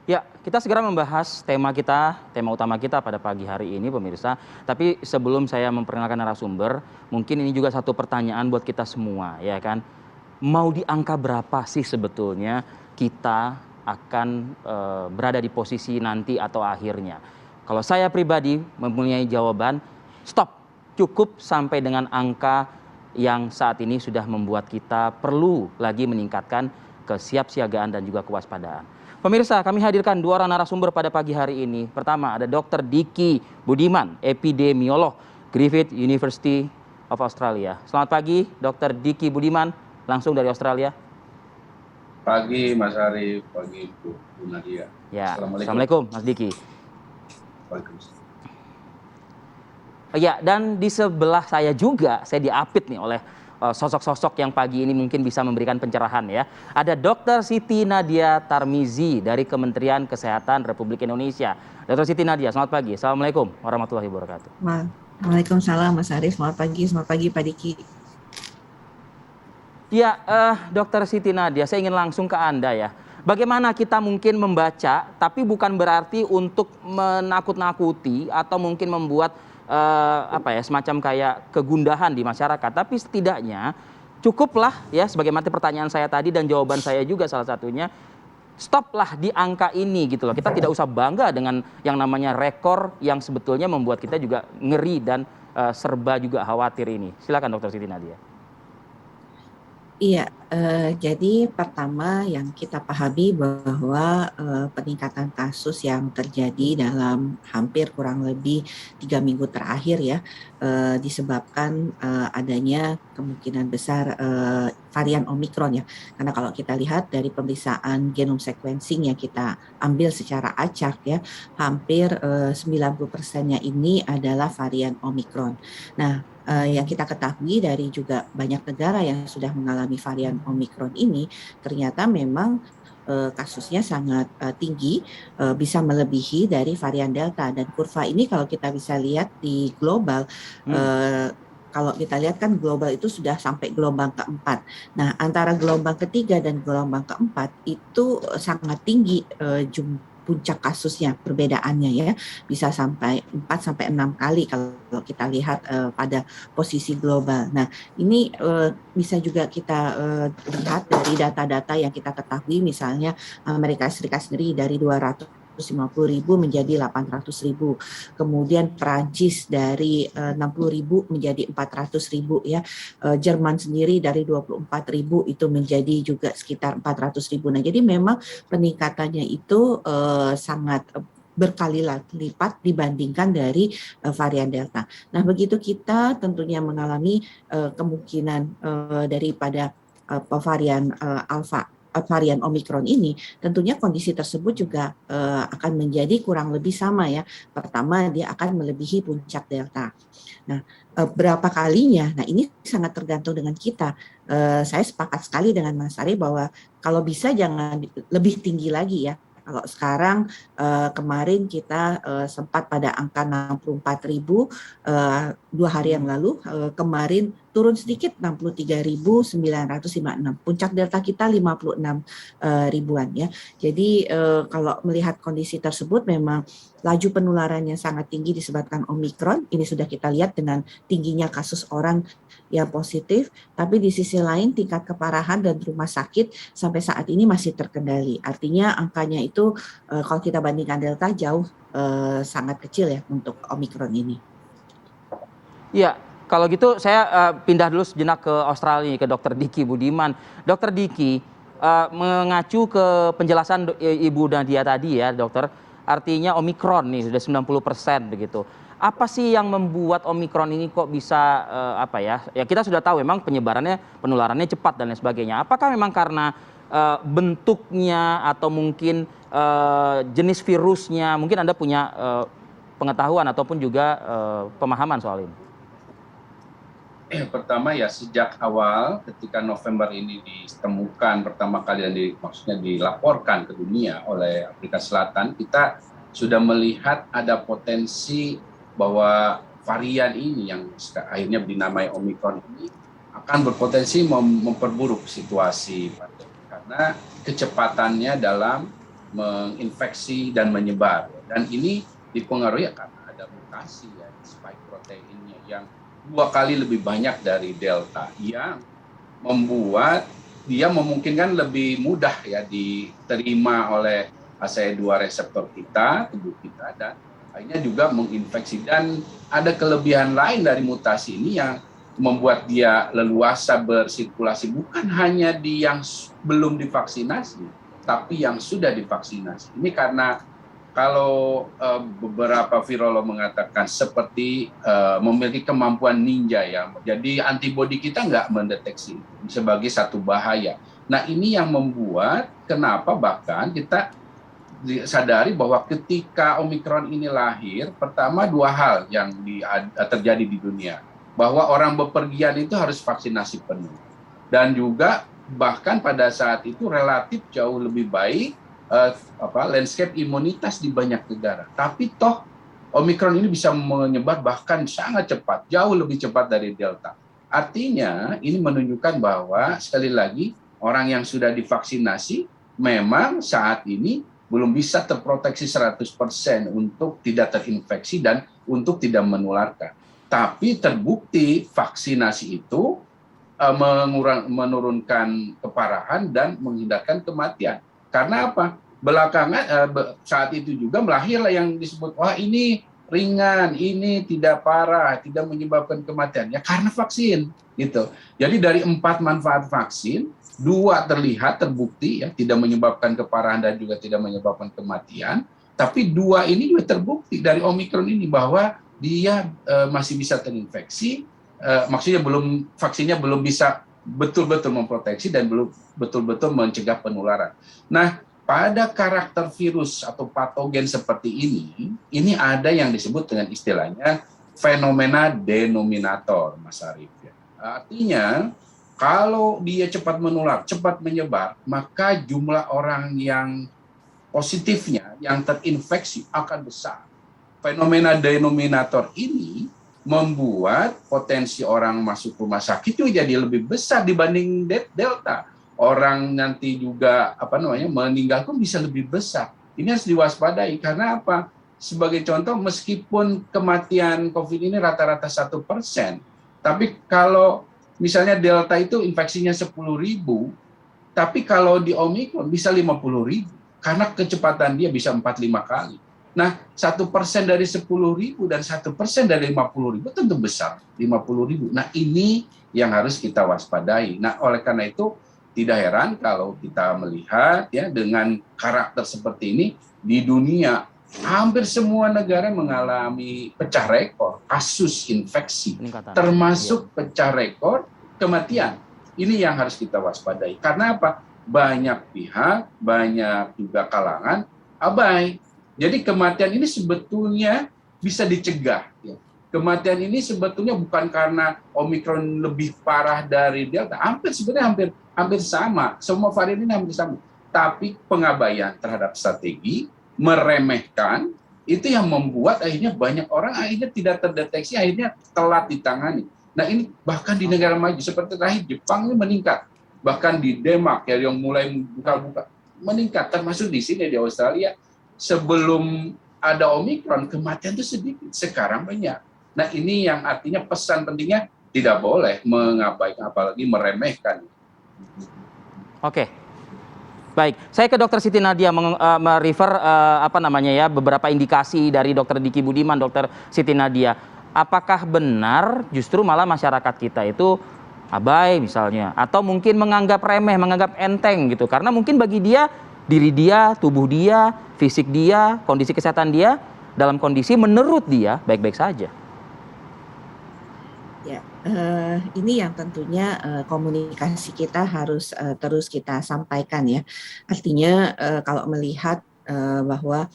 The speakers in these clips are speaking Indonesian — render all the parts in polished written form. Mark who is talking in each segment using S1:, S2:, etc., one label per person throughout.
S1: Ya, kita segera membahas tema utama kita pada pagi hari ini pemirsa. Tapi sebelum saya memperkenalkan narasumber, mungkin ini juga satu pertanyaan buat kita semua, ya kan? Mau di angka berapa sih sebetulnya kita akan berada di posisi nanti atau akhirnya? Kalau saya pribadi mempunyai jawaban, stop, cukup sampai dengan angka yang saat ini sudah membuat kita perlu lagi meningkatkan kesiapsiagaan dan juga kewaspadaan. Pemirsa, kami hadirkan dua orang narasumber pada pagi hari ini. Pertama ada Dr. Diki Budiman, epidemiolog Griffith University of Australia. Selamat pagi, Dr. Diki Budiman, langsung dari Australia.
S2: Pagi Mas Arif, pagi Bu Nadia.
S1: Ya, Assalamualaikum Mas Diki.
S2: Waalaikumsalam.
S1: Ya, dan di sebelah saya juga, saya diapit nih oleh sosok-sosok yang pagi ini mungkin bisa memberikan pencerahan ya. Ada Dr. Siti Nadia Tarmizi dari Kementerian Kesehatan Republik Indonesia. Dr. Siti Nadia, selamat pagi. Assalamualaikum warahmatullahi wabarakatuh.
S3: Waalaikumsalam Mas Arif, selamat pagi Pak Diki.
S1: Ya, Dr. Siti Nadia, saya ingin langsung ke Anda ya. Bagaimana kita mungkin membaca, tapi bukan berarti untuk menakut-nakuti atau mungkin membuat semacam kayak kegundahan di masyarakat, tapi setidaknya cukuplah ya, sebagaimana pertanyaan saya tadi dan jawaban saya juga salah satunya, stoplah di angka ini gitu loh. Kita tidak usah bangga dengan yang namanya rekor yang sebetulnya membuat kita juga ngeri dan serba juga khawatir ini. Silakan Dr. Siti Nadia.
S3: Iya, jadi pertama yang kita pahami bahwa peningkatan kasus yang terjadi dalam hampir kurang lebih 3 minggu terakhir ya, disebabkan adanya kemungkinan besar varian Omikron ya. Karena kalau kita lihat dari pemeriksaan genome sequencing yang kita ambil secara acak ya, hampir 90%-nya ini adalah varian Omikron. Nah, yang kita ketahui dari juga banyak negara yang sudah mengalami varian Omikron ini, ternyata memang kasusnya sangat tinggi, bisa melebihi dari varian Delta. Dan kurva ini kalau kita bisa lihat di global, kalau kita lihat kan global itu sudah sampai gelombang keempat. Nah, antara gelombang ketiga dan gelombang keempat itu sangat tinggi puncak kasusnya, perbedaannya ya, bisa sampai 4 sampai 6 kali kalau kita lihat pada posisi global. Nah, ini bisa juga kita lihat dari data-data yang kita ketahui, misalnya Amerika Serikat sendiri dari 250.000 menjadi 800.000, kemudian Prancis dari 60.000 menjadi 400.000 ya, Jerman sendiri dari 24.000 itu menjadi juga sekitar 400.000. Nah, jadi memang peningkatannya itu sangat berkali lipat dibandingkan dari varian Delta. Nah, begitu kita tentunya mengalami kemungkinan daripada varian varian Omikron ini, tentunya kondisi tersebut juga akan menjadi kurang lebih sama ya. Pertama, dia akan melebihi puncak Delta. Nah, berapa kalinya? Nah, ini sangat tergantung dengan kita. Saya sepakat sekali dengan Mas Ari bahwa kalau bisa jangan lebih tinggi lagi ya. Kalau sekarang kemarin kita sempat pada angka 64.000 2 hari yang lalu, kemarin turun sedikit 63.956. Puncak Delta kita 56 ribuan ya. Jadi kalau melihat kondisi tersebut memang laju penularannya sangat tinggi disebabkan Omikron. Ini sudah kita lihat dengan tingginya kasus orang yang positif, tapi di sisi lain tingkat keparahan dan rumah sakit sampai saat ini masih terkendali. Artinya angkanya itu kalau kita bandingkan Delta jauh sangat kecil ya untuk Omikron ini.
S1: Iya, kalau gitu saya pindah dulu sejenak ke Australia, ke Dr. Diki Budiman. Dr. Diki, mengacu ke penjelasan Ibu Nadia tadi ya dokter, artinya Omikron nih sudah 90% begitu. Apa sih yang membuat Omikron ini kok bisa ya kita sudah tahu memang penularannya cepat dan lain sebagainya. Apakah memang karena bentuknya atau mungkin jenis virusnya, mungkin Anda punya pengetahuan ataupun juga pemahaman soal ini?
S2: Pertama ya, sejak awal ketika November ini ditemukan pertama kali dan maksudnya dilaporkan ke dunia oleh Afrika Selatan, kita sudah melihat ada potensi bahwa varian ini yang akhirnya dinamai Omikron ini akan berpotensi memperburuk situasi pandemi karena kecepatannya dalam menginfeksi dan menyebar. Dan ini dipengaruhi karena ada mutasi ya, spike proteinnya yang 2 kali lebih banyak dari delta, yang membuat dia memungkinkan lebih mudah ya diterima oleh ACE2 reseptor kita, tubuh kita, dan akhirnya juga menginfeksi. Dan ada kelebihan lain dari mutasi ini yang membuat dia leluasa bersirkulasi bukan hanya di yang belum divaksinasi, tapi yang sudah divaksinasi. Ini karena kalau beberapa virolog mengatakan seperti memiliki kemampuan ninja ya, jadi antibodi kita nggak mendeteksi sebagai satu bahaya. Nah ini yang membuat kenapa bahkan kita sadari bahwa ketika Omikron ini lahir, pertama 2 hal yang terjadi di dunia, bahwa orang bepergian itu harus vaksinasi penuh, dan juga bahkan pada saat itu relatif jauh lebih baik landscape imunitas di banyak negara. Tapi toh Omikron ini bisa menyebar bahkan sangat cepat, jauh lebih cepat dari Delta. Artinya ini menunjukkan bahwa sekali lagi orang yang sudah divaksinasi memang saat ini belum bisa terproteksi 100% untuk tidak terinfeksi dan untuk tidak menularkan. Tapi terbukti vaksinasi itu menurunkan keparahan dan menghindarkan kematian. Karena apa? Belakangan saat itu juga melahirlah yang disebut, wah ini ringan, ini tidak parah, tidak menyebabkan kematian. Ya karena vaksin, gitu. Jadi dari 4 manfaat vaksin, 2 terlihat terbukti ya tidak menyebabkan keparahan dan juga tidak menyebabkan kematian. Tapi 2 ini juga terbukti dari Omikron ini bahwa dia masih bisa terinfeksi. Maksudnya vaksinnya belum bisa betul-betul memproteksi dan belum betul-betul mencegah penularan. Nah, pada karakter virus atau patogen seperti ini ada yang disebut dengan istilahnya fenomena denominator, Mas Arief. Artinya, kalau dia cepat menular, cepat menyebar, maka jumlah orang yang positifnya, yang terinfeksi akan besar. Fenomena denominator ini membuat potensi orang masuk rumah sakit itu jadi lebih besar dibanding Delta. Orang nanti juga meninggal pun bisa lebih besar. Ini harus diwaspadai karena apa? Sebagai contoh, meskipun kematian COVID ini rata-rata 1%, tapi kalau misalnya Delta itu infeksinya 10.000, tapi kalau di Omikron bisa 50.000 karena kecepatan dia bisa 4-5 kali. Nah, 1% dari 10.000 dan 1% dari 50.000 tentu besar, 50.000. Nah, ini yang harus kita waspadai. Nah, oleh karena itu tidak heran kalau kita melihat ya dengan karakter seperti ini di dunia hampir semua negara mengalami pecah rekor kasus infeksi, termasuk pecah rekor kematian. Ini yang harus kita waspadai. Karena apa? Banyak pihak, banyak juga kalangan abai. Jadi kematian ini sebetulnya bisa dicegah. Ya. Kematian ini sebetulnya bukan karena Omikron lebih parah dari Delta. Sebenarnya hampir sama. Semua varian ini hampir sama. Tapi pengabaian terhadap strategi, meremehkan, itu yang membuat akhirnya banyak orang akhirnya tidak terdeteksi, akhirnya telat ditangani. Nah ini bahkan di negara maju seperti terakhir Jepang ini meningkat. Bahkan di Denmark ya, yang mulai buka-buka meningkat. Termasuk di sini di Australia. Sebelum ada Omikron, kematian itu sedikit, sekarang banyak. Nah ini yang artinya pesan pentingnya tidak boleh mengabaikan, apalagi meremehkan.
S1: Oke, baik. Saya ke Dr. Siti Nadia merefer beberapa indikasi dari Dr. Diki Budiman, Dr. Siti Nadia. Apakah benar justru malah masyarakat kita itu abai misalnya, atau mungkin menganggap remeh, menganggap enteng gitu, karena mungkin bagi dia diri dia, tubuh dia, fisik dia, kondisi kesehatan dia dalam kondisi menurut dia baik-baik saja.
S3: Ya, ini yang tentunya komunikasi kita harus terus kita sampaikan ya. Artinya kalau melihat bahwa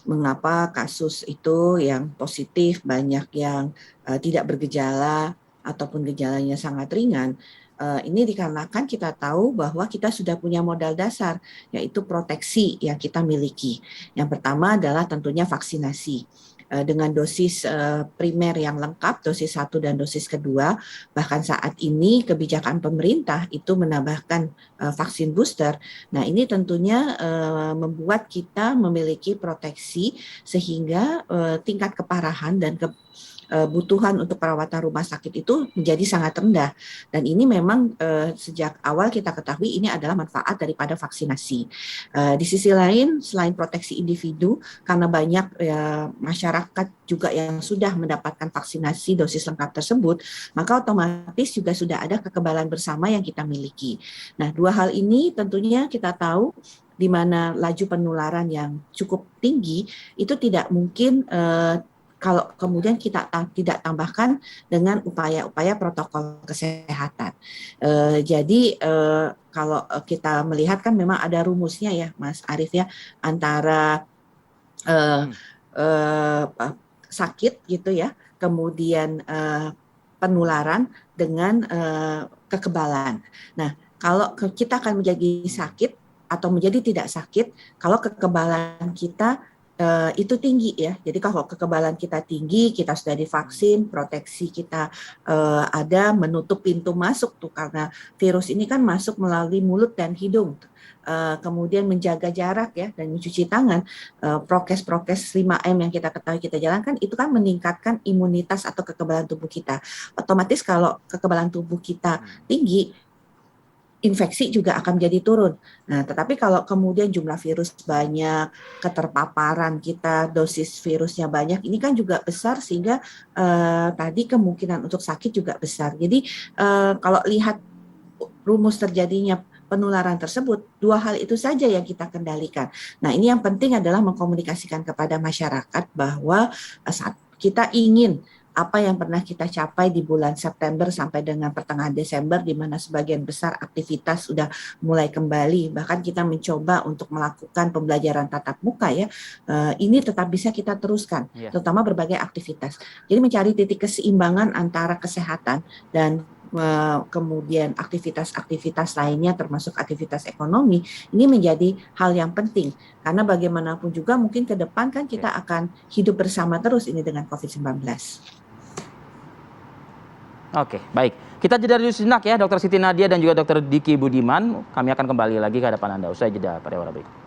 S3: mengapa kasus itu yang positif banyak yang tidak bergejala ataupun gejalanya sangat ringan. Ini dikarenakan kita tahu bahwa kita sudah punya modal dasar, yaitu proteksi yang kita miliki. Yang pertama adalah tentunya vaksinasi. dengan dosis primer yang lengkap, dosis 1 dan dosis kedua. Bahkan saat ini kebijakan pemerintah itu menambahkan vaksin booster. Nah, ini tentunya membuat kita memiliki proteksi sehingga tingkat keparahan dan kebutuhan untuk perawatan rumah sakit itu menjadi sangat rendah. Dan ini memang sejak awal kita ketahui ini adalah manfaat daripada vaksinasi. Di sisi lain, selain proteksi individu, karena banyak masyarakat juga yang sudah mendapatkan vaksinasi dosis lengkap tersebut, maka otomatis juga sudah ada kekebalan bersama yang kita miliki. Nah, dua hal ini tentunya kita tahu di mana laju penularan yang cukup tinggi itu tidak mungkin kalau kemudian kita tidak tambahkan dengan upaya-upaya protokol kesehatan. Jadi kalau kita melihat kan memang ada rumusnya ya, Mas Arief ya, antara sakit gitu ya, kemudian penularan dengan kekebalan. Nah, kalau kita akan menjadi sakit atau menjadi tidak sakit, kalau kekebalan kita itu tinggi ya. Jadi kalau kekebalan kita tinggi, kita sudah divaksin, proteksi kita ada, menutup pintu masuk tuh karena virus ini kan masuk melalui mulut dan hidung. Kemudian menjaga jarak ya dan mencuci tangan, prokes 5M yang kita ketahui kita jalankan itu kan meningkatkan imunitas atau kekebalan tubuh kita. Otomatis kalau kekebalan tubuh kita tinggi, infeksi juga akan menjadi turun. Nah, tetapi kalau kemudian jumlah virus banyak, keterpaparan kita, dosis virusnya banyak, ini kan juga besar sehingga tadi kemungkinan untuk sakit juga besar. Jadi kalau lihat rumus terjadinya penularan tersebut, dua hal itu saja yang kita kendalikan. Nah, ini yang penting adalah mengkomunikasikan kepada masyarakat bahwa saat kita ingin apa yang pernah kita capai di bulan September sampai dengan pertengahan Desember, di mana sebagian besar aktivitas sudah mulai kembali, bahkan kita mencoba untuk melakukan pembelajaran tatap muka ya, ini tetap bisa kita teruskan, terutama berbagai aktivitas. Jadi mencari titik keseimbangan antara kesehatan dan kemudian aktivitas-aktivitas lainnya termasuk aktivitas ekonomi, ini menjadi hal yang penting karena bagaimanapun juga mungkin ke depan kan kita akan hidup bersama terus ini dengan COVID-19.
S1: Oke, baik. Kita jeda dulu sejenak ya, Dr. Siti Nadia dan juga Dr. Diki Budiman. Kami akan kembali lagi ke hadapan Anda usai jeda pada waktu berikut.